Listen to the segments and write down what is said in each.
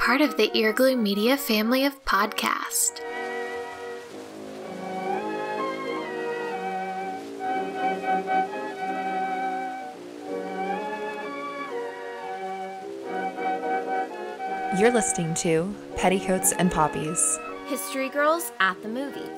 part of the Earglue Media family of podcasts. You're listening to Petticoats and Poppies. History Girls at the Movies.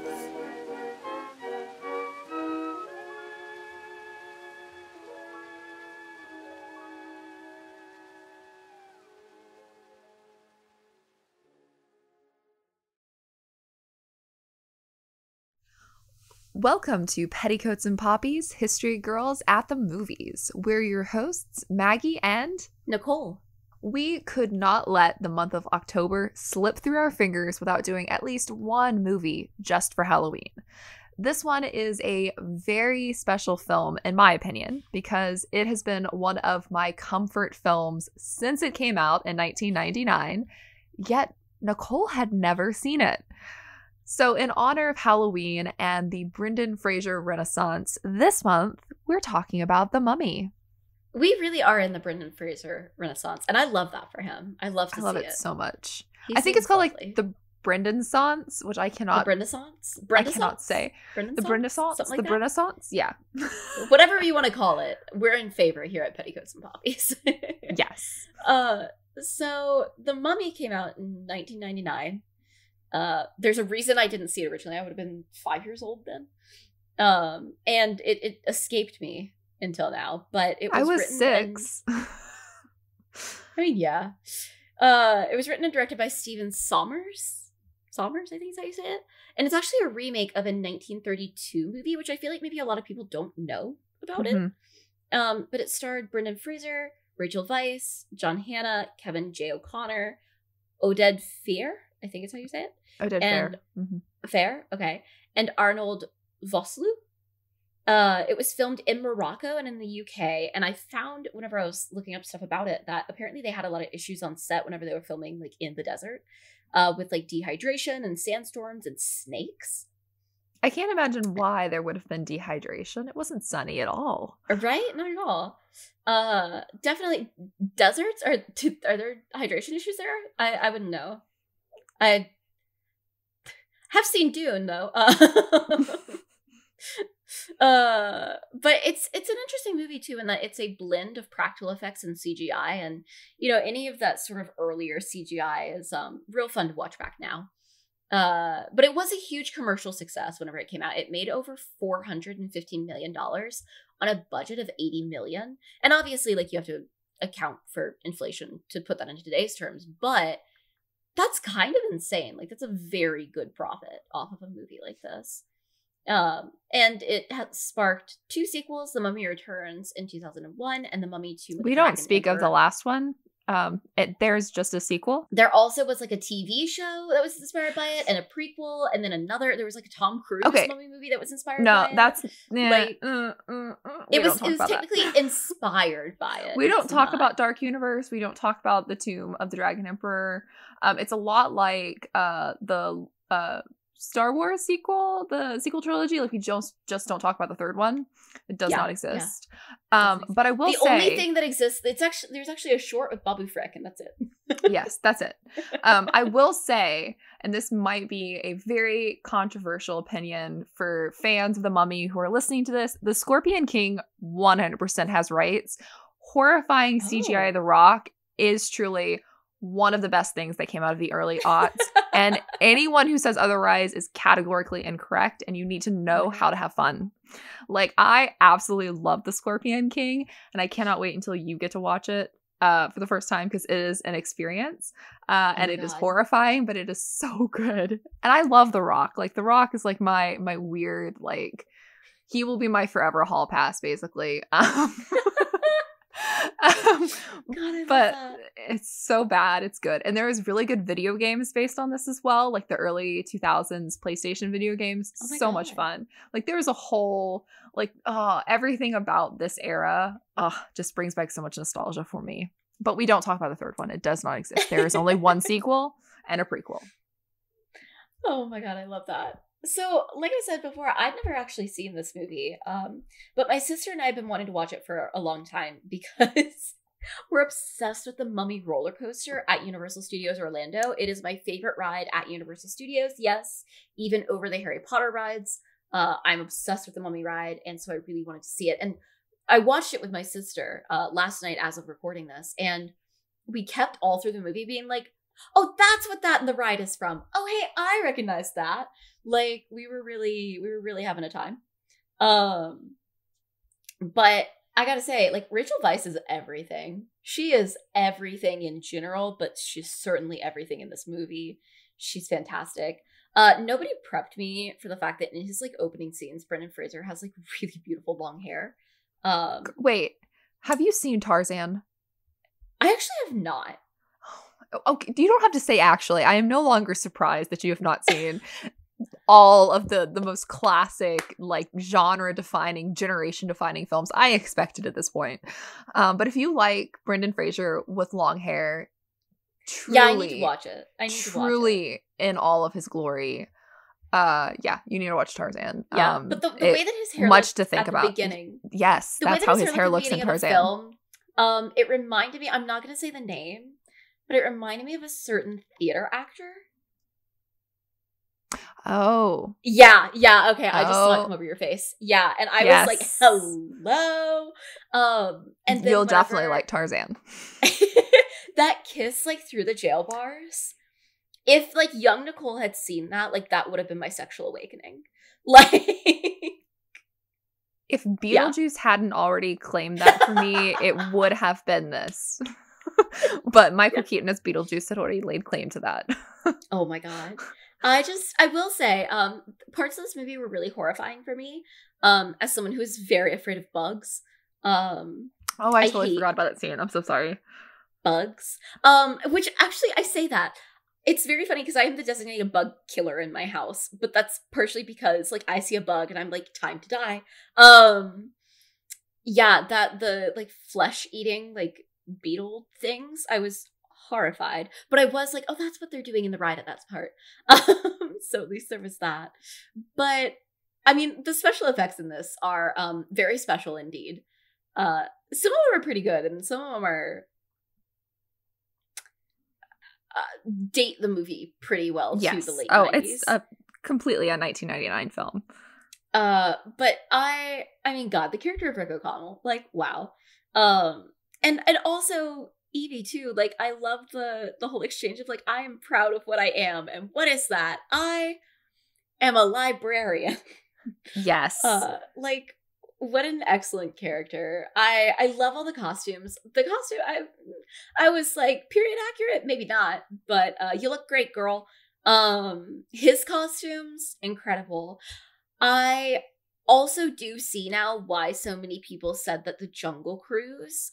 Welcome to Petticoats and Poppies, History Girls at the Movies. We're your hosts, Maggie and Nicole. We could not let the month of October slip through our fingers without doing at least one movie just for Halloween. This one is a very special film, in my opinion, because it has been one of my comfort films since it came out in 1999, yet Nicole had never seen it. So in honor of Halloween and the Fraser Renaissance, this month we're talking about The Mummy. We really are in the Fraser Renaissance, and I love that for him. I love it so much. He I think it's called lovely. like the Brenaissance, which I cannot. The Brenaissance? I cannot say. Brenaissance? The Brenaissance? Something The like that? Brenaissance? Yeah. Whatever you want to call it, we're in favor here at Petticoats and Poppies. Yes. So The Mummy came out in 1999. There's a reason I didn't see it originally. I would have been 5 years old then. And it escaped me until now, but it was I was written 6. I mean, yeah. It was written and directed by Stephen Sommers. Sommers, I think is how you say it. And it's actually a remake of a 1932 movie, which I feel like maybe a lot of people don't know about it. But it starred Brendan Fraser, Rachel Weisz, John Hannah, Kevin J. O'Connor, Oded Fehr, I think is how you say it. Oded Fehr. Fair, okay. And Arnold Vosloo. It was filmed in Morocco and in the UK, and I found whenever I was looking up stuff about it that apparently they had a lot of issues on set whenever they were filming like in the desert, with like dehydration and sandstorms and snakes. I can't imagine why there would have been dehydration. It wasn't sunny at all. Right? Not at all. Definitely deserts are there hydration issues there? I wouldn't know. I have seen Dune though. But it's an interesting movie too, in that it's a blend of practical effects and CGI, and you know, any of that sort of earlier CGI is real fun to watch back now. But it was a huge commercial success whenever it came out. It made over $450 million on a budget of $80 million, and obviously, like, you have to account for inflation to put that into today's terms, but that's kind of insane. Like, that's a very good profit off of a movie like this. And it has sparked 2 sequels, The Mummy Returns in 2001 and The Mummy 2. We don't speak of the last one. There's just a sequel. There also was like a TV show that was inspired by it, and a prequel, and then there was like a Tom Cruise Mummy movie that was inspired by it. No, that's like it was technically inspired by it. We don't talk about Dark Universe. We don't talk about the Tomb of the Dragon Emperor. It's a lot like the Star Wars sequel, the sequel trilogy. Like, we just don't talk about the third one. It does not exist. But I will say the only thing that exists, there's actually a short with Babu Frick, and that's it. Yes, that's it. I will say, and this might be a very controversial opinion for fans of The Mummy who are listening to this, the Scorpion King 100% has rights. Horrifying CGI The Rock is truly one of the best things that came out of the early aughts. And anyone who says otherwise is categorically incorrect, and you need to know how to have fun. Like, I absolutely love The Scorpion King, and I cannot wait until you get to watch it for the first time, because it is an experience. And it is horrifying, but it is so good. And I love The Rock. Like, The Rock is like my weird, like, he will be my forever hall pass, basically. God, but it's so bad, it's good. And there is really good video games based on this as well, like the early 2000s PlayStation video games. So much fun. Like, there's a whole like everything about this era just brings back so much nostalgia for me. But we don't talk about the third one. It does not exist. There is only one sequel and a prequel. Oh my god, I love that. So, like I said before, I've never actually seen this movie, but my sister and I have been wanting to watch it for a long time because We're obsessed with the Mummy roller coaster at Universal Studios Orlando. It is my favorite ride at Universal Studios. Yes, even over the Harry Potter rides. I'm obsessed with the Mummy ride, and so I really wanted to see it. And I watched it with my sister last night as of recording this, and we kept all through the movie being like, oh, that's what that in the ride is from. Oh, hey, I recognize that. Like, we were really having a time. But I gotta say, like, Rachel Weisz is everything. She is everything in general, but she's certainly everything in this movie. She's fantastic. Nobody prepped me for the fact that in his, like, opening scenes, Brendan Fraser has, like, really beautiful long hair. Wait, have you seen Tarzan? I actually have not. Okay, you don't have to say actually. I am no longer surprised that you have not seen all of the most classic, like, genre-defining, generation-defining films I expected at this point. But if you like Brendan Fraser with long hair, truly, yeah, I need to watch it. Truly in all of his glory. Yeah, you need to watch Tarzan. Yeah, but the way that his hair much looked to think at about. The beginning. Yes, that's how his hair looks in Tarzan. Film, it reminded me, I'm not going to say the name, but it reminded me of a certain theater actor. Oh. Yeah, okay, I just saw it come over your face. Yeah, and I was like, hello. And then you'll definitely like Tarzan. That kiss, like, through the jail bars. If, like, young Nicole had seen that, like, that would have been my sexual awakening. Like, if Beetlejuice hadn't already claimed that for me, it would have been this. But Michael Keaton as Beetlejuice had already laid claim to that. Oh my god. I will say, parts of this movie were really horrifying for me, as someone who is very afraid of bugs. I totally forgot about that scene. I'm so sorry. Bugs. Which actually, I say that. It's very funny because I am the designated bug killer in my house, but that's partially because, like, I see a bug and I'm like, time to die. Yeah, the, like, flesh eating, like, beetle things, I was horrified, but I was like, oh, that's what they're doing in the ride at that part. So at least there was that. But I mean, the special effects in this are very special indeed. Some of them are pretty good, and some of them are date the movie pretty well to the late 90s. It's completely a 1999 film. But I mean, God, the character of Rick O'Connell, like, wow. And also Evie too. Like, I love the whole exchange of, like, I am proud of what I am, and what is that? I am a librarian. Yes. Like, what an excellent character. I love all the costumes. The costume, I was like, period accurate, maybe not, but you look great, girl. His costumes, incredible. I also do see now why so many people said that the Jungle Cruise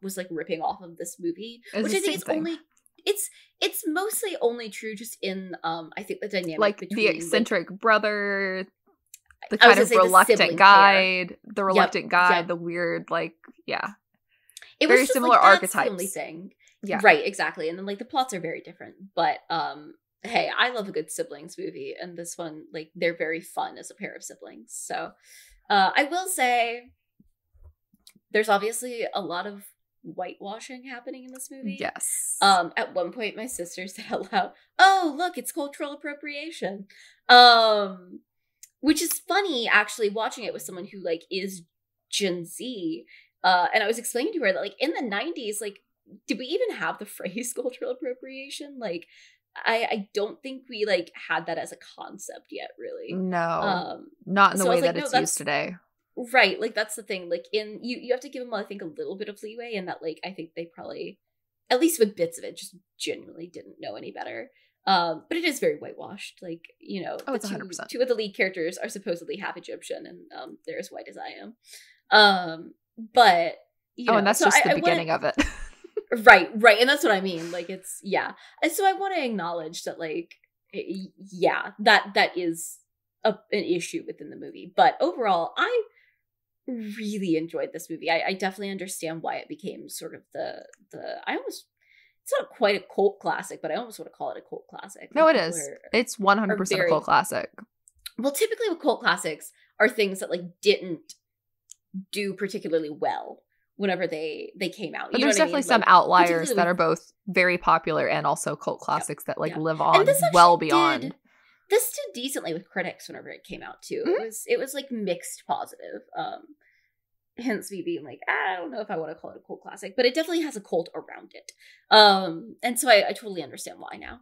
was, like, ripping off of this movie, which I think is only it's mostly only true just in I think the dynamic, like, between the eccentric brother, the I was kind of gonna say reluctant guide, the reluctant guide, the weird, like, it very was just, similar like, that's archetypes. the only thing. Yeah, Right, exactly. And then, like, the plots are very different, but hey, I love a good siblings movie, and this one, like, they're very fun as a pair of siblings. So I will say there's obviously a lot of whitewashing happening in this movie. Yes. At one point my sister said out loud, oh, look, it's cultural appropriation. Which is funny, actually, watching it with someone who, like, is Gen Z. And I was explaining to her that, like, in the 90s, like, did we even have the phrase cultural appropriation? Like, I don't think we, like, had that as a concept yet, really. No, not in the way that it's used today. Right, like, that's the thing. Like, you have to give them, I think, a little bit of leeway, in that, like, I think they probably, at least with bits of it, just genuinely didn't know any better. But it is very whitewashed. Like, you know, it's 100%. Two of the lead characters are supposedly half Egyptian, and they're as white as I am. But you know, and that's just the beginning of it. Right, and that's what I mean. Like, it's, yeah. And so I want to acknowledge that, like, that is an issue within the movie. But overall, I really enjoyed this movie. I definitely understand why it became sort of the it's not quite a cult classic, but I almost want to call it a cult classic. No, it is. It's 100% a cult classic. Well, typically with cult classics are things that, like, didn't do particularly well, whenever they came out. But You there's know what I definitely mean? some Like, outliers particularly that with- are both very popular and also cult classics that like yeah. live And on this actually well beyond. this did decently with critics whenever it came out too. Mhm. It was like mixed positive. Hence me being like, I don't know if I want to call it a cult classic, but it definitely has a cult around it. And so I totally understand why now.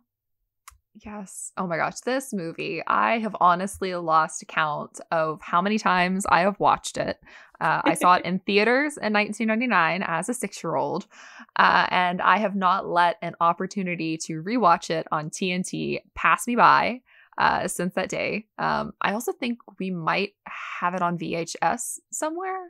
Yes. Oh my gosh, this movie, I have honestly lost count of how many times I have watched it. I saw it in theaters in 1999 as a 6-year-old, and I have not let an opportunity to rewatch it on TNT pass me by since that day. I also think we might have it on VHS somewhere.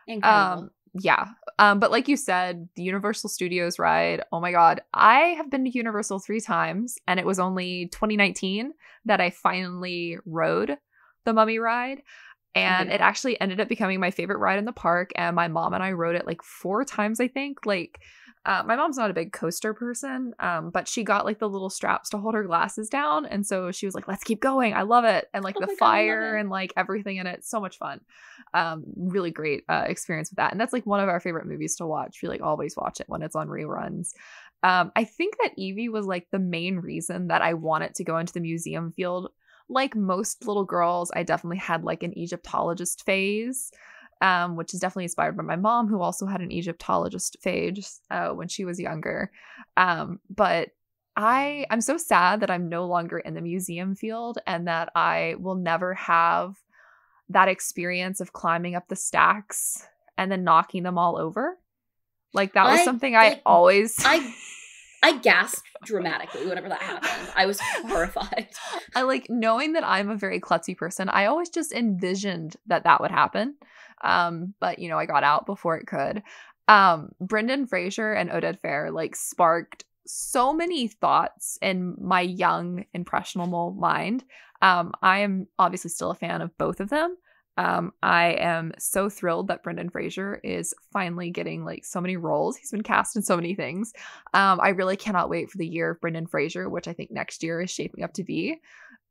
Incredible. Yeah. But like you said, the Universal Studios ride, oh my God, I have been to Universal 3 times, and it was only 2019 that I finally rode the Mummy ride. And it actually ended up becoming my favorite ride in the park. And my mom and I rode it like 4 times, I think. Like, my mom's not a big coaster person, but she got like the little straps to hold her glasses down. And so she was like, let's keep going. I love it. And like the fire and like everything in it. So much fun. Really great experience with that. And that's like one of our favorite movies to watch. We like always watch it when it's on reruns. I think that Evie was like the main reason that I wanted to go into the museum field. Like most little girls, I definitely had like an Egyptologist phase, which is definitely inspired by my mom, who also had an Egyptologist phase when she was younger. But I'm so sad that I'm no longer in the museum field and that I will never have that experience of climbing up the stacks and then knocking them all over. Like that was something I always... I gasped dramatically whenever that happened. I was horrified. I like knowing that I'm a very klutzy person. I always just envisioned that would happen. But you know, I got out before it could. Brendan Fraser and Oded Fehr like sparked so many thoughts in my young, impressionable mind. I am obviously still a fan of both of them. I am so thrilled that Brendan Fraser is finally getting like so many roles. He's been cast in so many things. I really cannot wait for the year of Brendan Fraser, which I think next year is shaping up to be.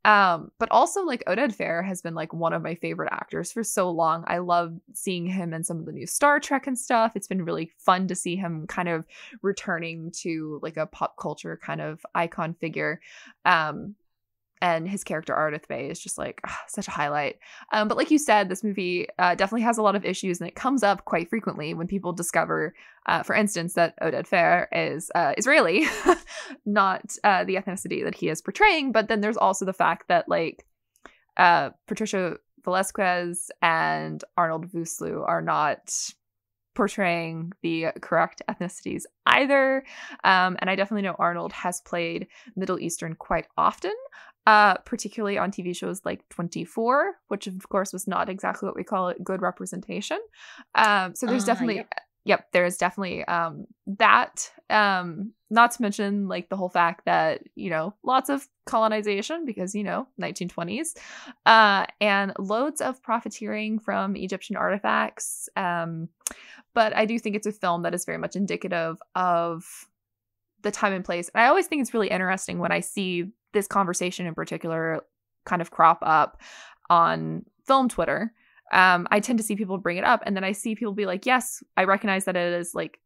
But also like Oded Fehr has been like one of my favorite actors for so long. I love seeing him in some of the new Star Trek and stuff. It's been really fun to see him kind of returning to like a pop culture kind of icon figure. And his character Ardith Bay is just like such a highlight. But like you said, this movie definitely has a lot of issues, and it comes up quite frequently when people discover, for instance, that Oded Fehr is Israeli, not the ethnicity that he is portraying. But then there's also the fact that like Patricia Velasquez and Arnold Vosloo are not portraying the correct ethnicities either. And I definitely know Arnold has played Middle Eastern quite often. Particularly on TV shows like 24, which of course was not exactly what we call it good representation. So there's definitely, there's definitely that. Not to mention like the whole fact that, you know, lots of colonization because, you know, 1920s, and loads of profiteering from Egyptian artifacts. But I do think it's a film that is very much indicative of the time and place. And I always think it's really interesting when I see this conversation in particular kind of crop up on film Twitter. I tend to see people bring it up, and then I see people be like, yes, I recognize that it is like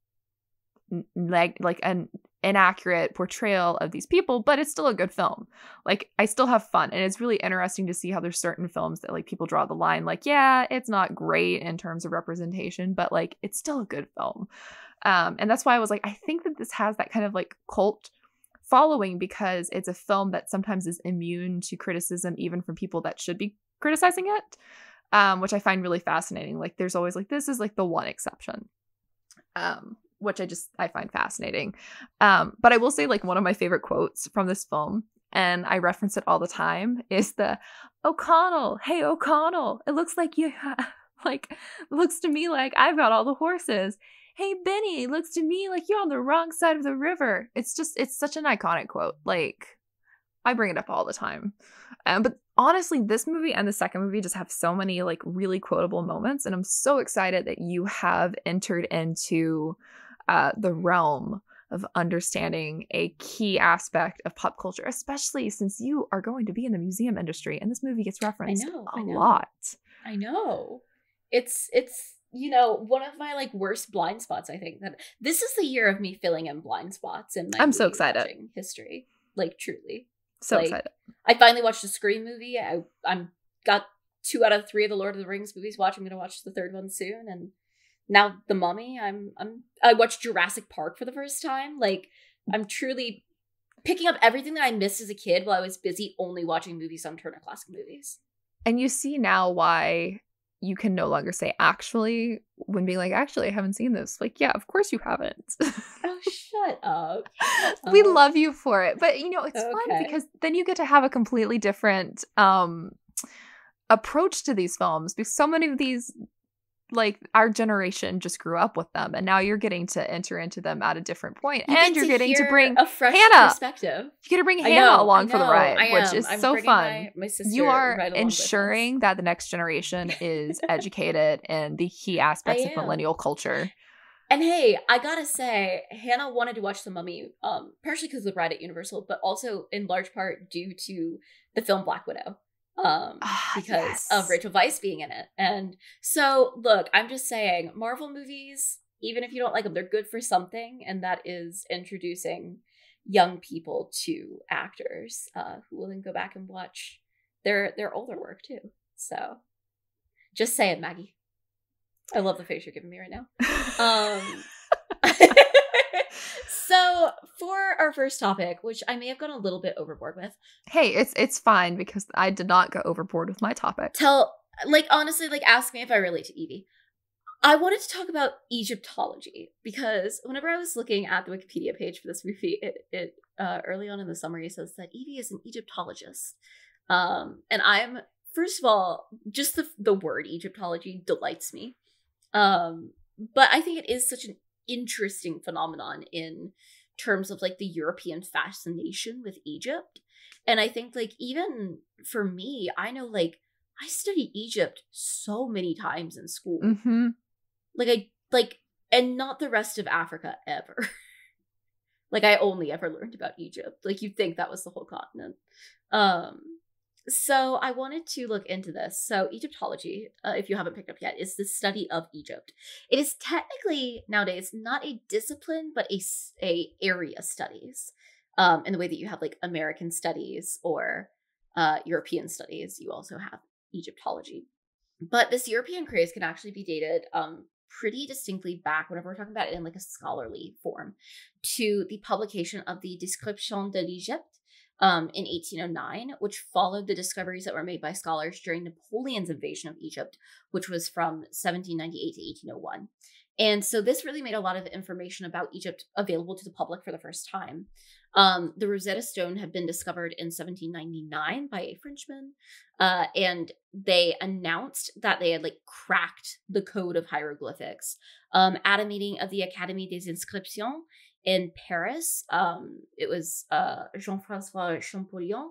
an inaccurate portrayal of these people, but it's still a good film. Like I still have fun, and it's really interesting to see how there's certain films that like people draw the line like, yeah, it's not great in terms of representation, but like it's still a good film. And that's why I was like, I think that this has that kind of like cult following because it's a film that sometimes is immune to criticism even from people that should be criticizing it, which I find really fascinating. Like there's always like, this is like the one exception, which I find fascinating. But I will say like one of my favorite quotes from this film, and I reference it all the time, is the O'Connell, hey O'Connell, it looks like you like looks to me like I've got all the horses. Hey, Benny, it looks to me like you're on the wrong side of the river. It's such an iconic quote. Like, I bring it up all the time. But honestly, this movie and the second movie just have so many, like, really quotable moments. And I'm so excited that you have entered into the realm of understanding a key aspect of pop culture, especially since you are going to be in the museum industry. And this movie gets referenced a lot. I know. It's one of my like worst blind spots, I think that this is the year of me filling in blind spots in my I'm so excited. history. Like truly. So like, excited. I finally watched a Scream movie. I'm got 2 out of 3 of the Lord of the Rings movies watched. I'm gonna watch the 3rd one soon. And now The Mummy. I watched Jurassic Park for the first time. Like, I'm truly picking up everything that I missed as a kid while I was busy only watching movies on Turner Classic Movies. And you see now why you can no longer say actually when being like, actually, I haven't seen this. Like, yeah, of course you haven't. Oh, shut up. We love you for it. But, it's fun because then you get to have a completely different approach to these films, because so many of these, like, our generation just grew up with them, and now you're getting to enter into them at a different point, and you're getting to bring a fresh Hannah perspective. You get to bring Hannah along for the ride, which is I'm so fun. My sister, you are right ensuring that the next generation is educated in the key aspects of millennial culture. And hey, I gotta say, Hannah wanted to watch The Mummy, partially because of the ride at Universal, but also in large part due to the film Black Widow. Because of Rachel Weisz being in it. And so, look, I'm just saying, Marvel movies, even if you don't like them, they're good for something, and that is introducing young people to actors who will then go back and watch their older work too. So, just say it, Maggie. I love the face you're giving me right now. So for our first topic, which I may have gone a little bit overboard with. Hey, it's fine because I did not go overboard with my topic. Honestly, ask me if I relate to Evie. I wanted to talk about Egyptology because whenever I was looking at the Wikipedia page for this movie, it early on in the summary says that Evie is an Egyptologist. And I'm, first of all, just the word Egyptology delights me. But I think it is such an interesting phenomenon in terms of like the European fascination with Egypt. And I think even for me, I know I studied Egypt so many times in school. Mm-hmm. And not the rest of Africa ever. I only ever learned about Egypt. You'd think that was the whole continent. So I wanted to look into this. So Egyptology, if you haven't picked up yet, is the study of Egypt. It is technically nowadays not a discipline, but a area studies. In the way that you have American studies or European studies, you also have Egyptology. But this European craze can actually be dated pretty distinctly back, whenever we're talking about it in a scholarly form, to the publication of the Description de l'Egypte in 1809, which followed the discoveries that were made by scholars during Napoleon's invasion of Egypt, which was from 1798 to 1801. And so this really made a lot of information about Egypt available to the public for the first time. The Rosetta Stone had been discovered in 1799 by a Frenchman, and they announced that they had cracked the code of hieroglyphics at a meeting of the Académie des Inscriptions in Paris. It was Jean-François Champollion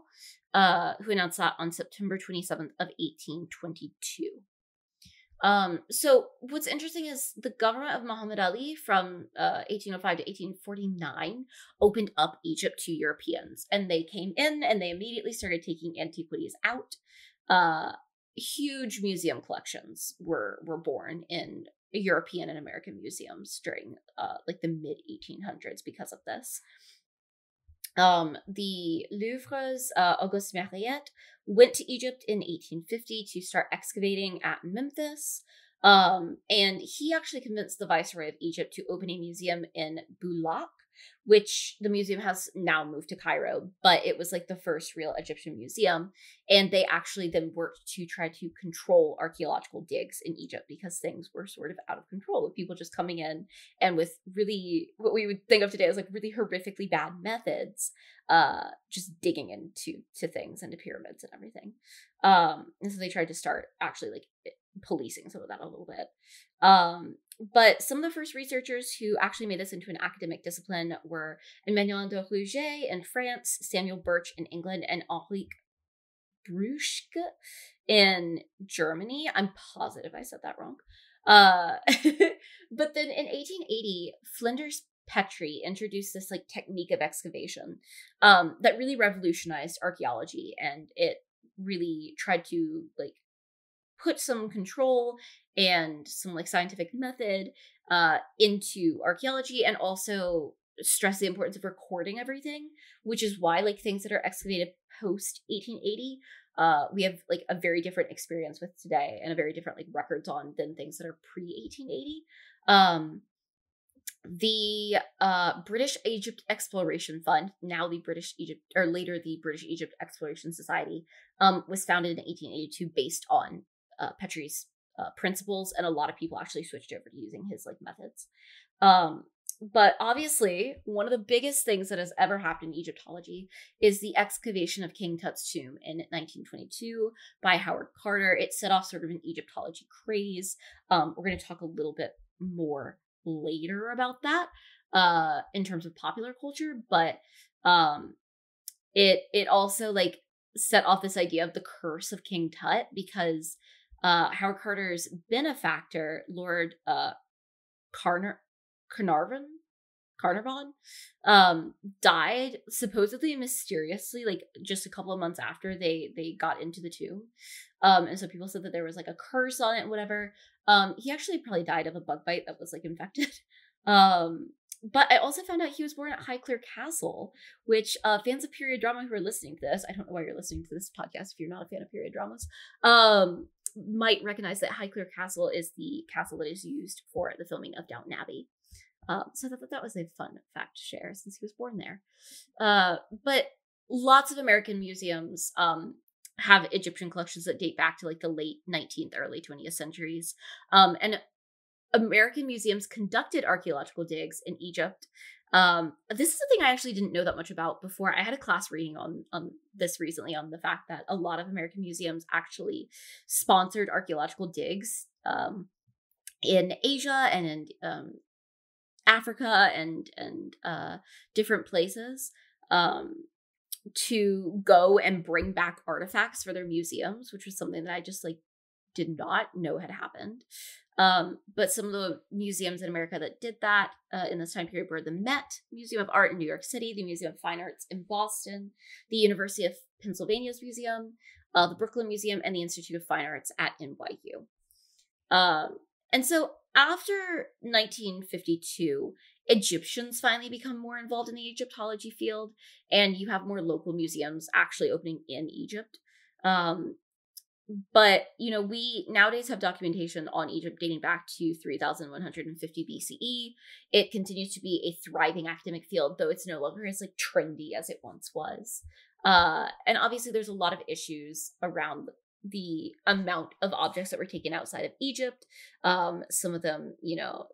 who announced that on September 27th of 1822. So what's interesting is the government of Muhammad Ali from 1805 to 1849 opened up Egypt to Europeans, and they came in and they immediately started taking antiquities out. Huge museum collections were born in European and American museums during the mid 1800s because of this. The Louvre's Auguste Mariette went to Egypt in 1850 to start excavating at Memphis. And he actually convinced the Viceroy of Egypt to open a museum in Boulak, which the museum has now moved to Cairo, but it was the first real Egyptian museum. And they actually then worked to try to control archaeological digs in Egypt because things were sort of out of control, with people just coming in and with really what we would think of today as really horrifically bad methods, just digging into things, into pyramids and everything. And so they tried to start actually policing some of that a little bit. But some of the first researchers who actually made this into an academic discipline were Emmanuel de Rouget in France, Samuel Birch in England, and Henri Bruschke in Germany. I'm positive I said that wrong. But then in 1880, Flinders Petrie introduced this technique of excavation that really revolutionized archaeology, and it really tried to put some control and some like scientific method into archaeology, and also stress the importance of recording everything, which is why like things that are excavated post 1880 we have like a very different experience with today, and a very different like records on than things that are pre 1880. The British Egypt Exploration Fund, now the British Egypt, or later the British Egypt Exploration Society, was founded in 1882 based on Petrie's principles, and a lot of people actually switched over to using his like methods. But obviously, one of the biggest things that has ever happened in Egyptology is the excavation of King Tut's tomb in 1922 by Howard Carter. It set off sort of an Egyptology craze. We're going to talk a little bit more later about that in terms of popular culture, but it also like set off this idea of the curse of King Tut, because Howard Carter's benefactor, Lord Carnarvon, died supposedly mysteriously, like just a couple of months after they got into the tomb. And so people said that there was like a curse on it and whatever. He actually probably died of a bug bite that was like infected. But I also found out he was born at Highclere Castle, which fans of period drama who are listening to this, I don't know why you're listening to this podcast if you're not a fan of period dramas, might recognize that Highclere Castle is the castle that is used for the filming of Downton Abbey. So I thought that was a fun fact to share since he was born there. But lots of American museums have Egyptian collections that date back to like the late 19th, early 20th centuries. And American museums conducted archaeological digs in Egypt. This is a thing I actually didn't know that much about before. I had a class reading on this recently, on the fact that a lot of American museums actually sponsored archaeological digs in Asia and in Africa and different places to go and bring back artifacts for their museums, which was something that I just like did not know had happened. But some of the museums in America that did that in this time period were the Met Museum of Art in New York City, the Museum of Fine Arts in Boston, the University of Pennsylvania's museum, the Brooklyn Museum, and the Institute of Fine Arts at NYU. And so after 1952, Egyptians finally become more involved in the Egyptology field, and you have more local museums actually opening in Egypt. But, you know, we nowadays have documentation on Egypt dating back to 3150 BCE. It continues to be a thriving academic field, though it's no longer as like trendy as it once was. And obviously there's a lot of issues around the amount of objects that were taken outside of Egypt. Some of them, you know,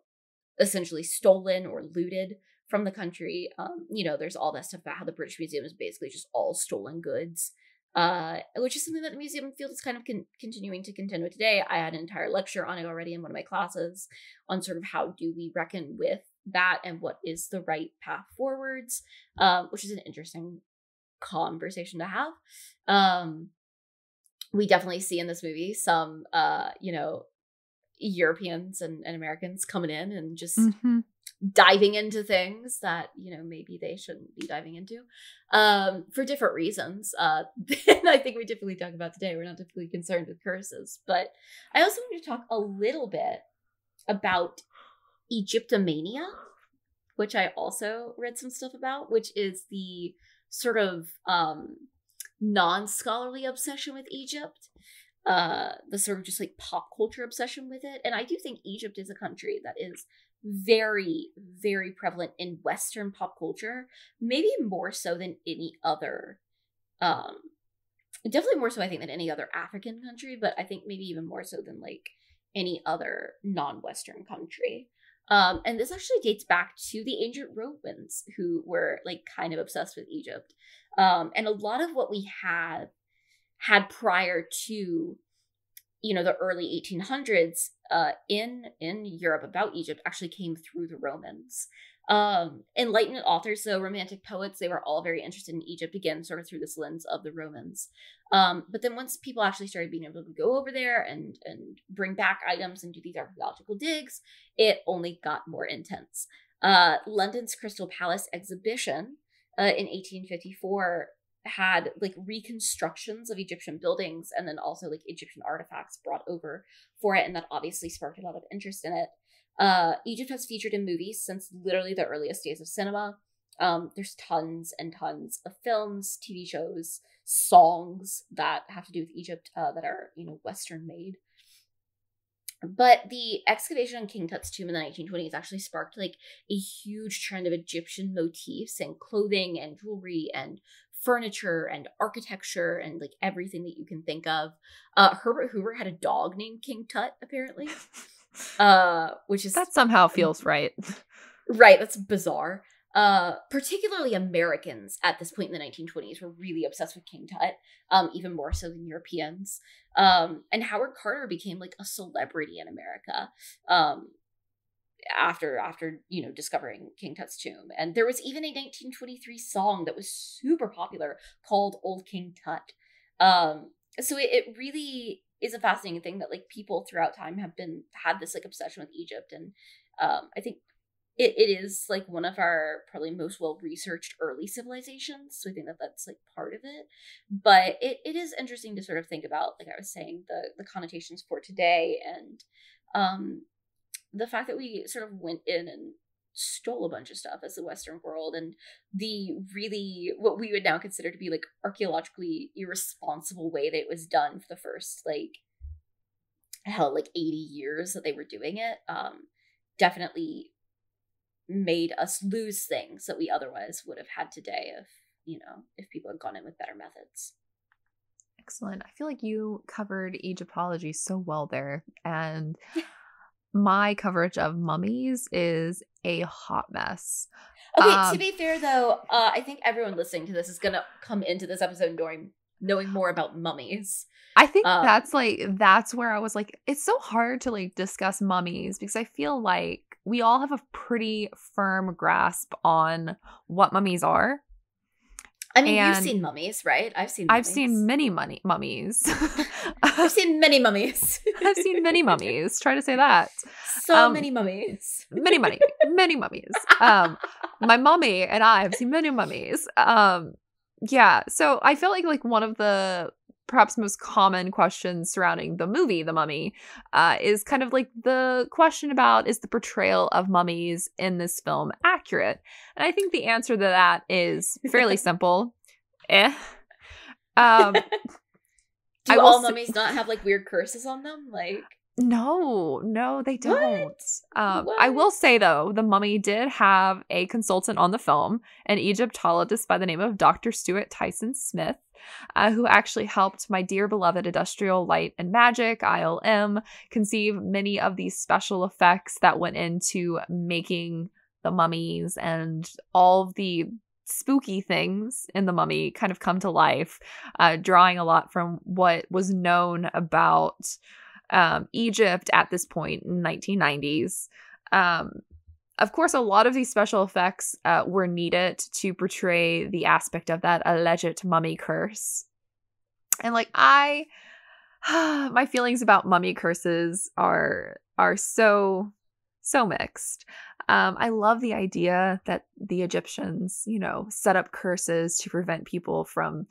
essentially stolen or looted from the country. You know, there's all that stuff about how the British Museum is basically just all stolen goods. Which is something that the museum field is kind of continuing to contend with today. I had an entire lecture on it already in one of my classes on sort of how do we reckon with that and what is the right path forwards, which is an interesting conversation to have. We definitely see in this movie some, you know, Europeans and Americans coming in and just diving into things that, you know, maybe they shouldn't be diving into for different reasons. And I think we typically talk about today. We're not typically concerned with curses. But I also want to talk a little bit about Egyptomania, which I also read some stuff about, which is the sort of non-scholarly obsession with Egypt. The sort of just like pop culture obsession with it. And I do think Egypt is a country that is very, very prevalent in Western pop culture, maybe more so than any other, definitely more so I think than any other African country, but I think maybe even more so than like any other non-Western country. And this actually dates back to the ancient Romans, who were like kind of obsessed with Egypt. And a lot of what we had prior to, you know, the early 1800s in Europe about Egypt actually came through the Romans. Enlightenment authors, so romantic poets, they were all very interested in Egypt, again, sort of through this lens of the Romans. But then once people actually started being able to go over there and bring back items and do these archaeological digs, it only got more intense. London's Crystal Palace exhibition in 1854 had like reconstructions of Egyptian buildings and then also like Egyptian artifacts brought over for it, and that obviously sparked a lot of interest in it. Egypt has featured in movies since literally the earliest days of cinema. There's tons and tons of films, TV shows, songs that have to do with Egypt that are, Western made. But the excavation on King Tut's tomb in the 1920s actually sparked like a huge trend of Egyptian motifs and clothing and jewelry and furniture and architecture and like everything that you can think of. Herbert Hoover had a dog named King Tut, apparently. Which is that somehow feels right. Right, that's bizarre. Particularly Americans at this point in the 1920s were really obsessed with King Tut, even more so than Europeans. And Howard Carter became like a celebrity in America after discovering King Tut's tomb. And there was even a 1923 song that was super popular called Old King Tut. So it really is a fascinating thing that like people throughout time had this like obsession with Egypt. And I think it is like one of our probably most well-researched early civilizations. So I think that that's like part of it. But it is interesting to sort of think about, like I was saying, the connotations for today and the fact that we sort of went in and stole a bunch of stuff as the Western world, and the really what we would now consider to be like archaeologically irresponsible way that it was done for the first like 80 years that they were doing it definitely made us lose things that we otherwise would have had today if people had gone in with better methods. Excellent. I feel like you covered Egyptology so well there, and my coverage of mummies is a hot mess. Okay, to be fair though, I think everyone listening to this is gonna come into this episode knowing more about mummies. I think that's where I was like, it's so hard to like discuss mummies because I feel like we all have a pretty firm grasp on what mummies are. I mean, you've seen mummies, right? I've seen many mummies. I've seen many mummies. I've seen many mummies. Try to say that. Many mummies. Many mummies. My mummy and I have seen many mummies. Yeah. So I feel like one of the perhaps most common questions surrounding the movie The Mummy is kind of like the question about, is the portrayal of mummies in this film accurate? And I think the answer to that is fairly simple. Do all mummies not have like weird curses on them? Like, no, they don't. I will say though, The Mummy did have a consultant on the film, an Egyptologist by the name of Dr. Stuart Tyson Smith, who actually helped my dear beloved Industrial Light and Magic, ILM, conceive many of these special effects that went into making the mummies, and all of the spooky things in The Mummy kind of come to life, drawing a lot from what was known about Egypt at this point in 1990s. Of course, a lot of these special effects were needed to portray the aspect of that alleged mummy curse. And my feelings about mummy curses are so mixed. I love the idea that the Egyptians, set up curses to prevent people from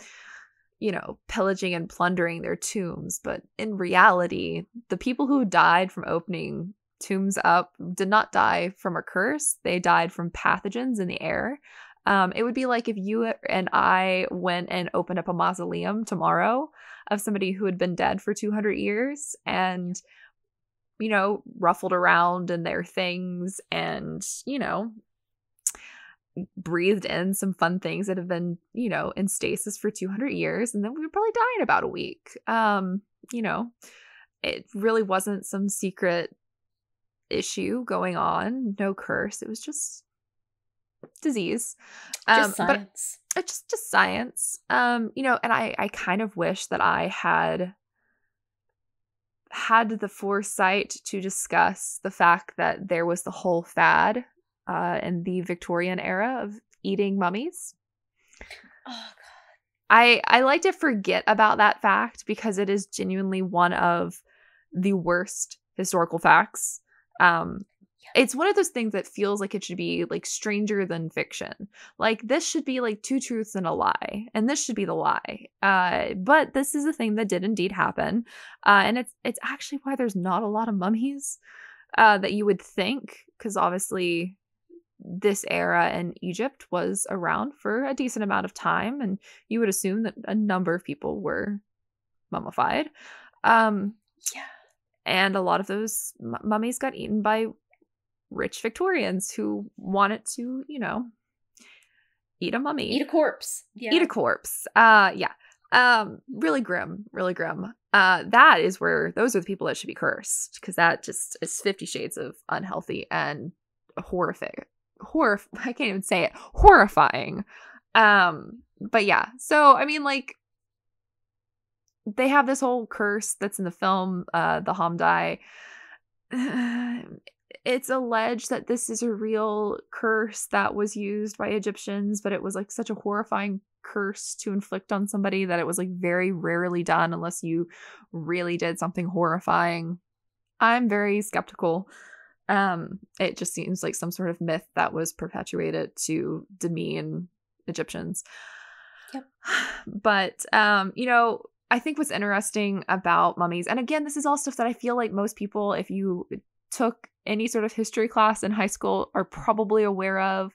pillaging and plundering their tombs. But in reality, the people who died from opening tombs up did not die from a curse. They died from pathogens in the air. It would be like if you and I went and opened up a mausoleum tomorrow of somebody who had been dead for 200 years and, ruffled around in their things and, breathed in some fun things that have been, in stasis for 200 years. And then we would probably die in about a week. It really wasn't some secret issue going on. No curse. It was just disease. Just science. But just science. And I kind of wish that I had the foresight to discuss the fact that there was the whole fad in the Victorian era of eating mummies. Oh God. I like to forget about that fact because it is genuinely one of the worst historical facts. It's one of those things that feels like it should be like stranger than fiction. Like this should be like two truths and a lie, and this should be the lie. But this is a thing that did indeed happen, and it's actually why there's not a lot of mummies that you would think, because obviously this era in Egypt was around for a decent amount of time, and you would assume that a number of people were mummified. And a lot of those mummies got eaten by rich Victorians who wanted to, eat a mummy. Eat a corpse. Yeah. Eat a corpse. Really grim, really grim. That is where those are the people that should be cursed, because that just is 50 shades of unhealthy and horrific. I can't even say it. Horrifying. But yeah. So, I mean, like, they have this whole curse that's in the film, the Hamdai. It's alleged that this is a real curse that was used by Egyptians, but it was like such a horrifying curse to inflict on somebody that it was like very rarely done unless you really did something horrifying. I'm very skeptical. It just seems like some sort of myth that was perpetuated to demean Egyptians. Yep. But, I think what's interesting about mummies, and again, this is all stuff that I feel like most people, if you took any sort of history class in high school, are probably aware of.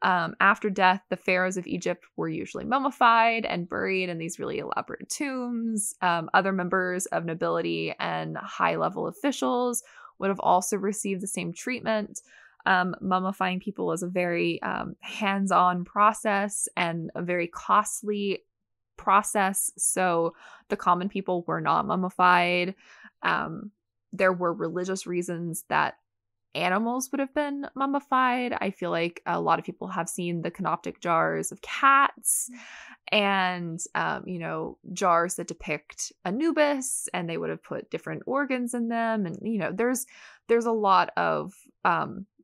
After death, the pharaohs of Egypt were usually mummified and buried in these really elaborate tombs. Other members of nobility and high-level officials would have also received the same treatment. Mummifying people was a very hands-on process and a very costly process, so the common people were not mummified. There were religious reasons that animals would have been mummified. I feel like a lot of people have seen the canoptic jars of cats and jars that depict Anubis, and they would have put different organs in them, and there's a lot of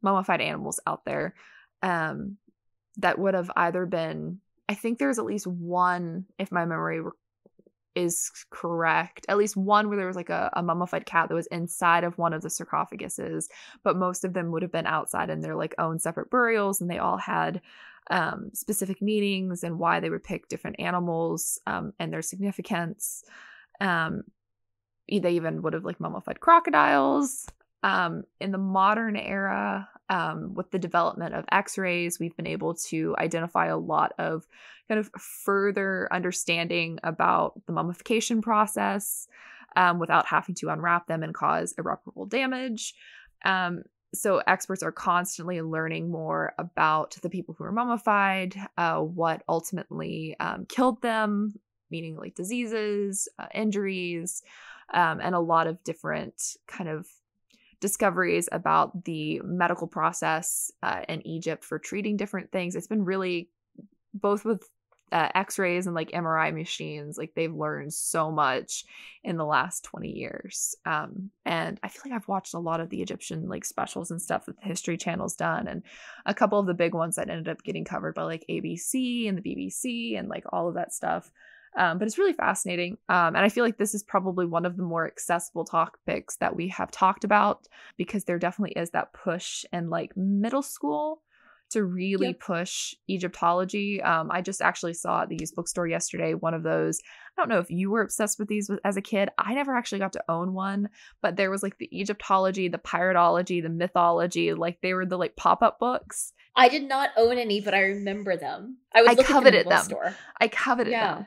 mummified animals out there that would have either been, I think there's at least one, if my memory is correct, at least one where there was like a mummified cat that was inside of one of the sarcophaguses, but most of them would have been outside in their like own separate burials, and they all had specific meanings and why they would pick different animals and their significance. They even would have like mummified crocodiles. In the modern era, with the development of x-rays, we've been able to identify a lot of kind of further understanding about the mummification process without having to unwrap them and cause irreparable damage. So experts are constantly learning more about the people who are mummified, what ultimately killed them, meaning like diseases, injuries, and a lot of different kind of discoveries about the medical process in Egypt for treating different things. It's been really, both with x-rays and like MRI machines, like they've learned so much in the last 20 years. And I feel like I've watched a lot of the Egyptian like specials and stuff that the History Channel's done, and a couple of the big ones that ended up getting covered by like ABC and the BBC and like all of that stuff. But it's really fascinating. And I feel like this is probably one of the more accessible topics that we have talked about, because there definitely is that push in like middle school to really push Egyptology. I just actually saw at the used bookstore yesterday one of those. I don't know if you were obsessed with these as a kid. I never actually got to own one, but there was like the Egyptology, the piratology, the mythology, like they were the like pop-up books. I did not own any, but I remember them. I coveted them. Store. I coveted them.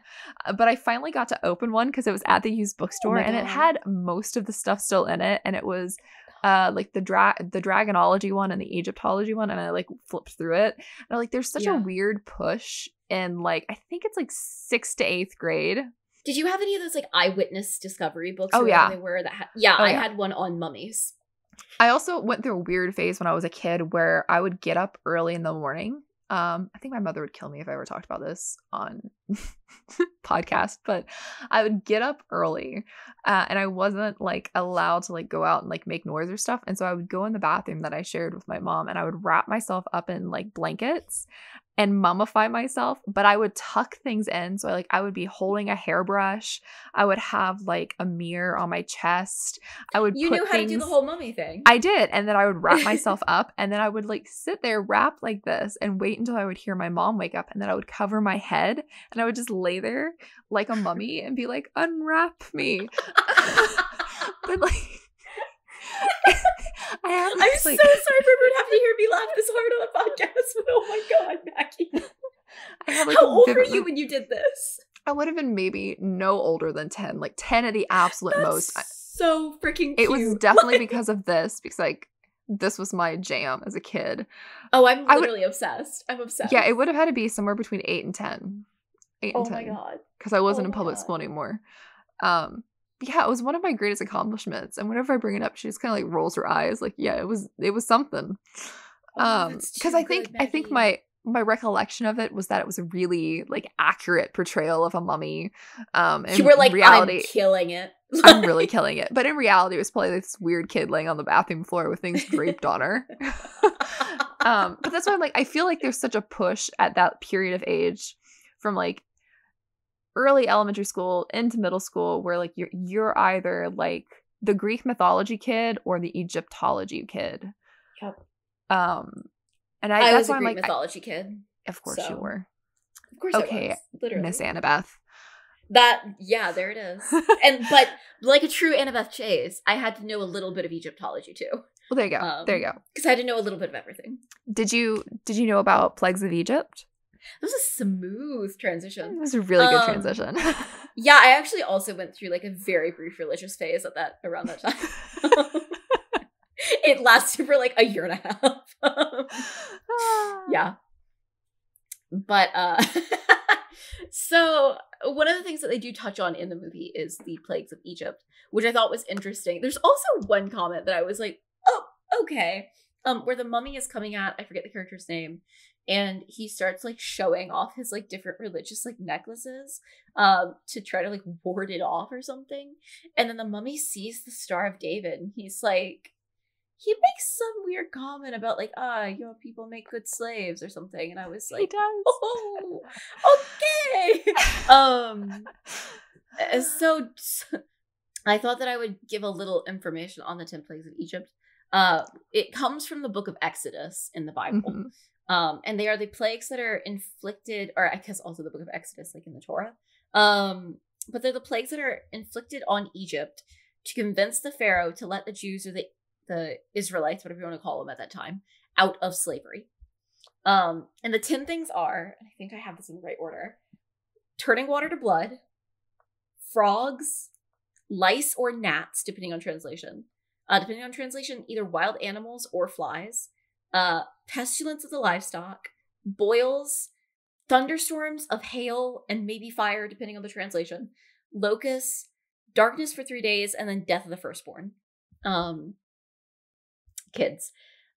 But I finally got to open one because it was at the used bookstore, and it had most of the stuff still in it, and it was like the Dragonology one and the Egyptology one, and I like flipped through it, and I'm like, there's such a weird push in like, I think it's like 6th to 8th grade. Did you have any of those like eyewitness discovery books? Oh yeah, they were that. I had one on mummies. I also went through a weird phase when I was a kid where I would get up early in the morning. I think my mother would kill me if I ever talked about this on podcast, but I would get up early and I wasn't like allowed to like go out and like make noise or stuff. And so I would go in the bathroom that I shared with my mom, and I would wrap myself up in like blankets and mummify myself, but I would tuck things in. So I would be holding a hairbrush. I would have like a mirror on my chest. I would You put knew how to do the whole mummy thing. I did. And then I would wrap myself up, and then I would like sit there wrapped like this and wait until I would hear my mom wake up, and then I would cover my head and I would just lay there like a mummy and be like, unwrap me. But like I'm so sorry for everyone having to hear me laugh this hard on the podcast, but oh my god, Maggie. How old were you when you did this? I would have been maybe no older than 10, like 10 at the absolute most. So freaking cute. It was definitely because of this, because like this was my jam as a kid. Oh, I'm literally obsessed. I'm obsessed. Yeah, it would have had to be somewhere between 8 and 10. 8 and 10. Oh my god. Because I wasn't in public school anymore. Yeah, it was one of my greatest accomplishments. And whenever I bring it up, she just kind of like rolls her eyes, like, yeah, it was something. Because I think my recollection of it was that it was a really like accurate portrayal of a mummy. And you were like, reality, I'm killing it. I'm really killing it. But in reality, it was probably this weird kid laying on the bathroom floor with things draped on her. But that's why I'm like, I feel like there's such a push at that period of age from like early elementary school into middle school where like you're either like the Greek mythology kid or the Egyptology kid. Yep. And I that's was why a I'm Greek like, mythology kid. of course you were. Of course okay, I was. Literally. Miss Annabeth. Yeah, there it is. But like a true Annabeth Chase, I had to know a little bit of Egyptology too. Well, there you go. There you go. Because I had to know a little bit of everything. Did you know about Plagues of Egypt? That was a smooth transition. It was a really good transition. Yeah, I actually also went through like a very brief religious phase around that time. It lasted for like a year and a half. Yeah. But so one of the things that they do touch on in the movie is the plagues of Egypt, which I thought was interesting. There's also one comment that I was like, oh, okay. Where the mummy is coming at, I forget the character's name, and he starts like showing off his like different religious like necklaces to try to like ward it off or something. And then the mummy sees the Star of David and he makes some weird comment about like, people make good slaves or something. And I was like, he does. Oh, okay. So I thought that I would give a little information on the 10 plagues of Egypt. It comes from the book of Exodus in the Bible. Mm-hmm. And they are the plagues that are inflicted, or I guess also the book of Exodus, like in the Torah. But they're the plagues that are inflicted on Egypt to convince the Pharaoh to let the Jews or the Israelites, whatever you want to call them at that time, out of slavery. And the 10 things are, I think I have this in the right order, turning water to blood, frogs, lice or gnats, depending on translation. Either wild animals or flies, pestilence of the livestock, boils, thunderstorms of hail and maybe fire, depending on the translation, locusts, darkness for 3 days, and then death of the firstborn. Kids.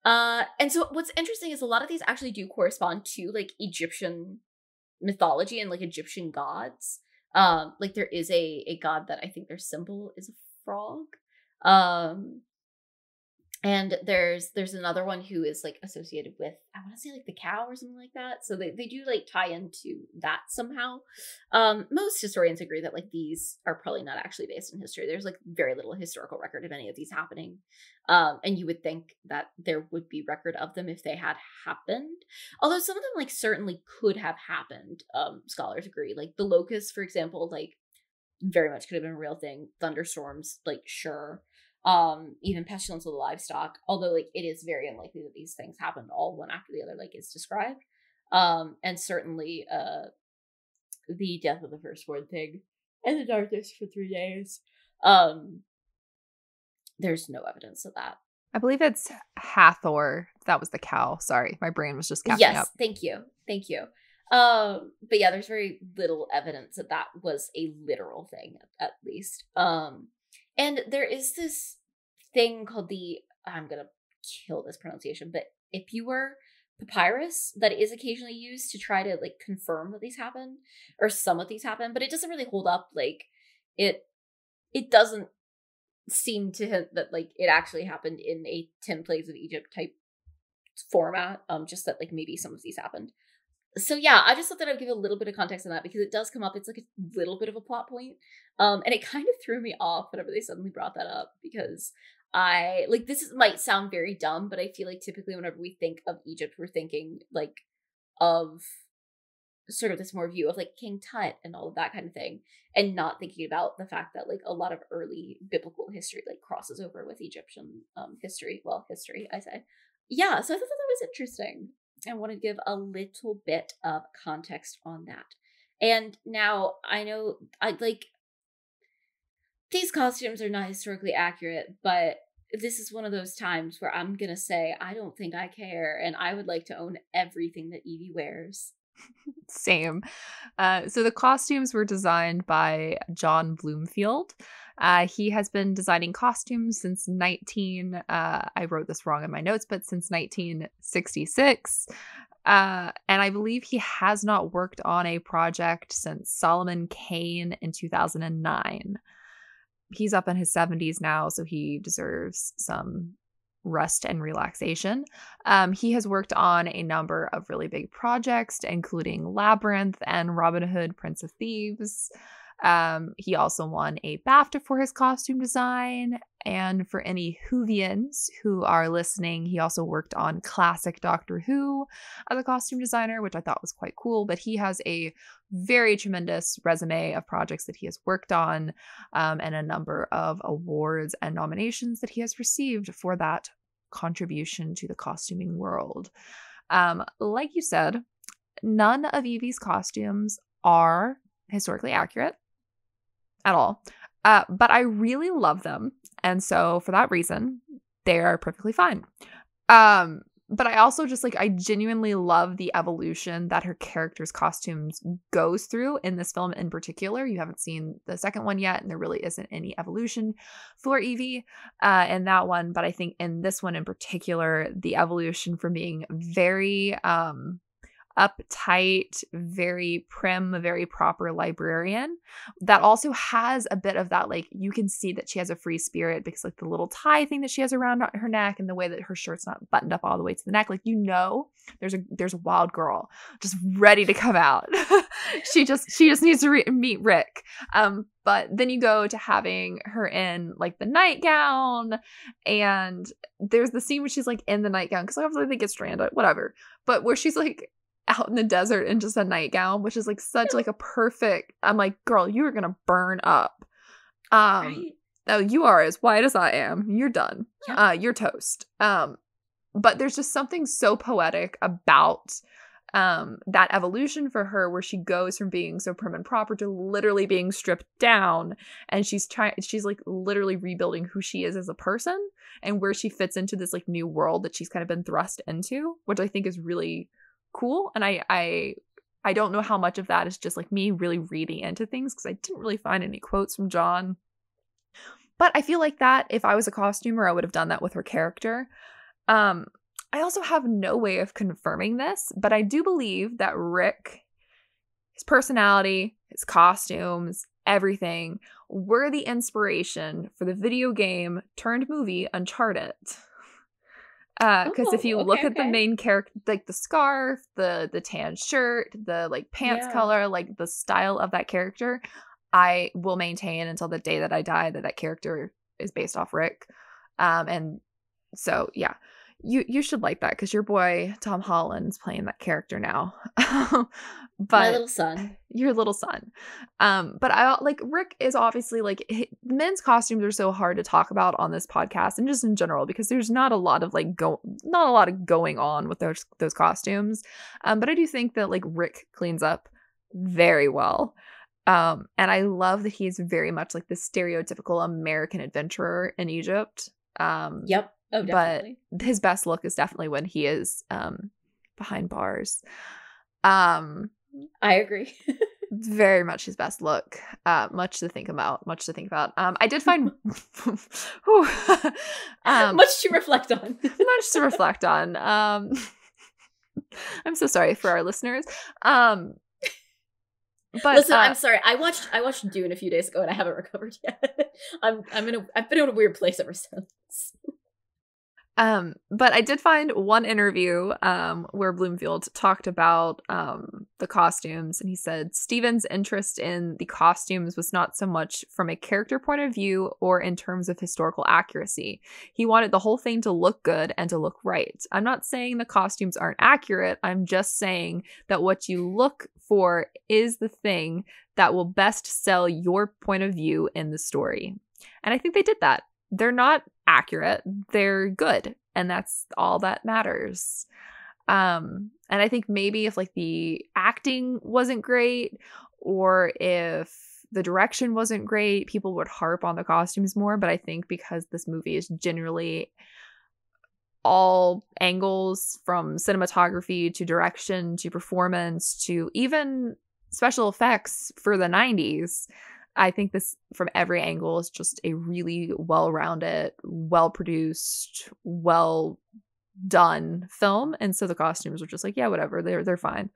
And so what's interesting is a lot of these actually do correspond to like Egyptian mythology and like Egyptian gods. Like there is a god that I think their symbol is a frog. And there's another one who is like associated with, I want to say like the cow or something like that. So they do like tie into that somehow. Most historians agree that like these are probably not actually based in history. There's like very little historical record of any of these happening. And you would think that there would be record of them if they had happened. Although some of them like certainly could have happened. Scholars agree. Like the locusts, for example, like very much could have been a real thing. Thunderstorms, like sure. Even pestilence of the livestock, although like it is very unlikely that these things happened all one after the other like is described. And certainly the death of the firstborn thing and the darkness for 3 days, there's no evidence of that. I believe it's Hathor. That was the cow. Sorry, my brain was just catching up. Thank you But yeah, there's very little evidence that was a literal thing, at least. And there is this thing called I'm going to kill this pronunciation, but Ipuwer papyrus that is occasionally used to try to like confirm that these happen, or some of these happen, but it doesn't really hold up. Like it doesn't seem to hint that like it actually happened in a 10 Plagues of Egypt type format. Just that like maybe some of these happened. So yeah, I just thought that I'd give a little bit of context on that because it does come up. It's like a little bit of a plot point. And it kind of threw me off whenever they suddenly brought that up because I like might sound very dumb, but I feel like typically whenever we think of Egypt, we're thinking like of sort of this more view of like King Tut and all of that kind of thing, and not thinking about the fact that like a lot of early biblical history like crosses over with Egyptian history. Well, history, I say. Yeah, so I thought that was interesting. I want to give a little bit of context on that. And now I know I like these costumes are not historically accurate, but this is one of those times where I'm gonna say I don't think I care, and I would like to own everything that Evie wears. Same. So the costumes were designed by John Bloomfield. He has been designing costumes since I wrote this wrong in my notes, but since 1966. And I believe he has not worked on a project since Solomon Kane in 2009. He's up in his 70s now, so he deserves some rest and relaxation. He has worked on a number of really big projects, including Labyrinth and Robin Hood, Prince of Thieves. He also won a BAFTA for his costume design. And for any Whovians who are listening, he also worked on classic Doctor Who as a costume designer, which I thought was quite cool. But he has a very tremendous resume of projects that he has worked on, and a number of awards and nominations that he has received for that contribution to the costuming world. Like you said, none of Evie's costumes are historically accurate at all. But I really love them. And so for that reason, they are perfectly fine. But I also just I genuinely love the evolution that her character's costumes goes through in this film in particular. You haven't seen the second one yet, and there really isn't any evolution for Evie in that one. But I think in this one in particular, the evolution from being very uptight, very prim, very proper librarian that also has a bit of that, you can see that she has a free spirit because the little tie thing that she has around her neck and the way that her shirt's not buttoned up all the way to the neck, there's a wild girl just ready to come out. she just needs to meet Rick. But then you go to having her in the nightgown, and there's the scene where she's in the nightgown because obviously they get stranded, whatever, but where she's out in the desert in just a nightgown, which is such a perfect, I'm girl, you are gonna burn up. Right? Oh, you are as white as I am. You're done. Yeah. You're toast. But there's just something so poetic about that evolution for her, where she goes from being so prim and proper to literally being stripped down, and she's literally rebuilding who she is as a person and where she fits into this new world that she's kind of been thrust into, which I think is really cool. And I don't know how much of that is just me really reading into things, because I didn't really find any quotes from John. But I feel that if I was a costumer, I would have done that with her character. I also have no way of confirming this, but I do believe that Rick, his personality, his costumes, everything were the inspiration for the video game turned movie Uncharted. Because if you look at the main character, the scarf, the tan shirt, the pants color, the style of that character, I will maintain until the day that I die that character is based off Rick. And so yeah, you should like that because your boy Tom Holland's playing that character now. But my little son, your little son. But I Rick is obviously men's costumes are so hard to talk about on this podcast and just in general because there's not a lot of going on with those costumes. But I do think that Rick cleans up very well. And I love that he's very much the stereotypical American adventurer in Egypt. Yep. Oh, definitely. But his best look is definitely when he is behind bars. I agree. Very much his best look. Much to think about. I did find much to reflect on. Much to reflect on. I'm so sorry for our listeners. But listen, I'm sorry. I watched Dune a few days ago and I haven't recovered yet. I've been in a weird place ever since. But I did find one interview where Bloomfield talked about the costumes, and he said Stephen's interest in the costumes was not so much from a character point of view or in terms of historical accuracy. He wanted the whole thing to look good and to look right. I'm not saying the costumes aren't accurate. I'm just saying that what you look for is the thing that will best sell your point of view in the story. And I think they did that. They're not accurate. They're good. And that's all that matters. And I think maybe if like the acting wasn't great or if the direction wasn't great, people would harp on the costumes more. But I think because this movie is generally all angles from cinematography to direction to performance to even special effects for the 90s, I think this, from every angle, is just a really well-rounded, well-produced, well-done film. And so the costumes were just like, yeah, whatever. They're fine.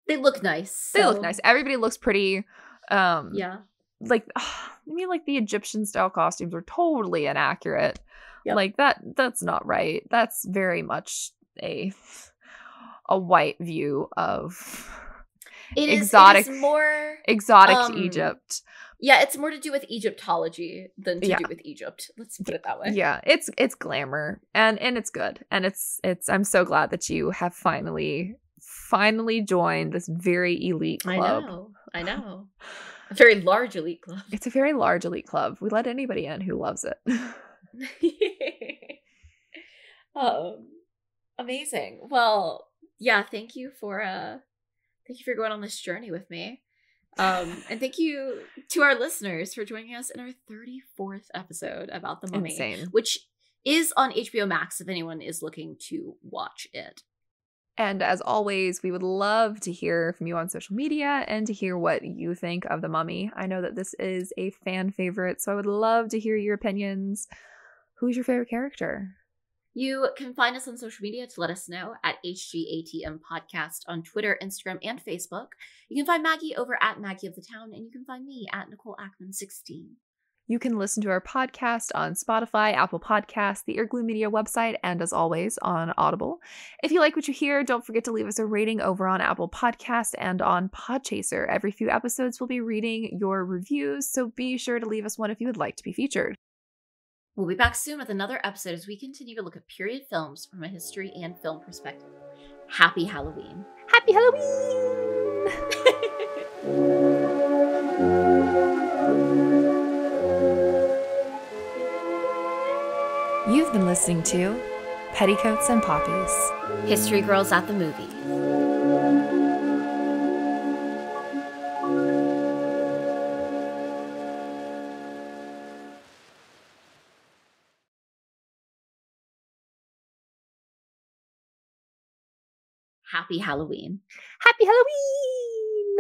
They look nice. They look nice. Everybody looks pretty. Yeah. Like, I mean, like the Egyptian style costumes are totally inaccurate. Yep. Like that's not right. That's very much a white view of exotic Egypt. Yeah, it's more to do with Egyptology than to do with Egypt. Let's put it that way. Yeah, it's glamour and it's good. And it's I'm so glad that you have finally joined this very elite club. I know. A very large elite club. It's a very large elite club. We let anybody in who loves it. Amazing. Well, yeah, thank you for going on this journey with me. And thank you to our listeners for joining us in our 34th episode about The Mummy. Insane. Which is on HBO Max if anyone is looking to watch it. And as always, we would love to hear from you on social media and to hear what you think of The Mummy. I know that this is a fan favorite, so I would love to hear your opinions. Who's your favorite character? You can find us on social media to let us know at HGATM Podcast on Twitter, Instagram, and Facebook. You can find Maggie over at Maggie of the Town, and you can find me at Nicole Ackman 16. You can listen to our podcast on Spotify, Apple Podcasts, the Earglue Media website, and as always, on Audible. If you like what you hear, don't forget to leave us a rating over on Apple Podcasts and on Podchaser. Every few episodes, we'll be reading your reviews, so be sure to leave us one if you would like to be featured. We'll be back soon with another episode as we continue to look at period films from a history and film perspective. Happy Halloween. Happy Halloween! You've been listening to Petticoats and Poppies. History Girls at the Movies. Happy Halloween. Happy Halloween!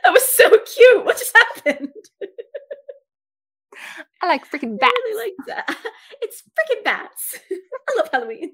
That was so cute. What just happened? I like freaking bats. I really like that. It's freaking bats. I love Halloween.